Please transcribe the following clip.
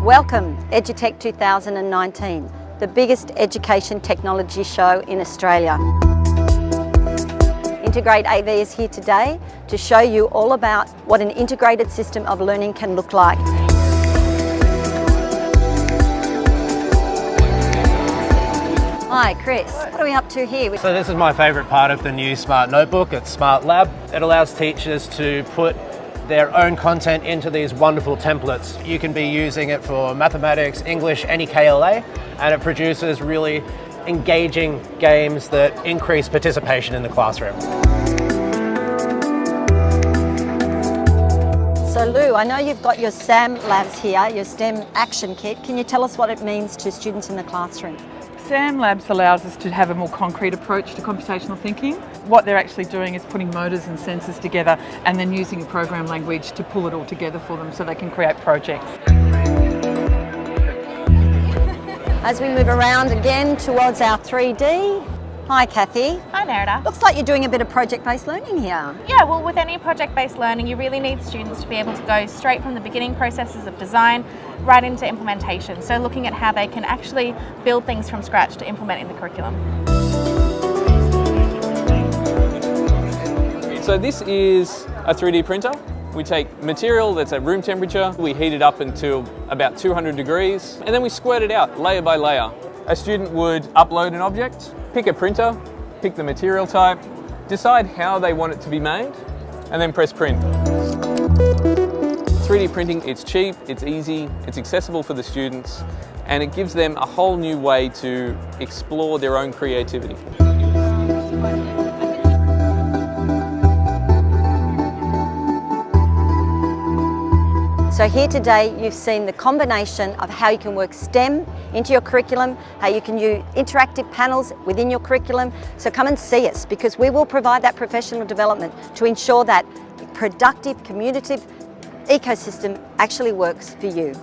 Welcome, EduTECH 2019, the biggest education technology show in Australia. Integrate AV is here today to show you all about what an integrated system of learning can look like. Hi Chris, what are we up to here? So this is my favourite part of the new Smart Notebook. It's Smart Lab. It allows teachers to put their own content into these wonderful templates. You can be using it for mathematics, English, any KLA, and it produces really engaging games that increase participation in the classroom. So Lou, I know you've got your SAM labs here, your STEM action kit. Can you tell us what it means to students in the classroom? SAM Labs allows us to have a more concrete approach to computational thinking. What they're actually doing is putting motors and sensors together and then using a program language to pull it all together for them so they can create projects. As we move around again towards our 3D. Hi Kathy. Hi Nerida. Looks like you're doing a bit of project-based learning here. Yeah, well with any project-based learning you really need students to be able to go straight from the beginning processes of design right into implementation. So looking at how they can actually build things from scratch to implement in the curriculum. So this is a 3D printer. We take material that's at room temperature, we heat it up until about 200 degrees, and then we squirt it out layer by layer. A student would upload an object, pick a printer, pick the material type, decide how they want it to be made, and then press print. 3D printing, it's cheap, it's easy, it's accessible for the students, and it gives them a whole new way to explore their own creativity. So here today you've seen the combination of how you can work STEM into your curriculum, how you can use interactive panels within your curriculum. So come and see us because we will provide that professional development to ensure that productive, communicative ecosystem actually works for you.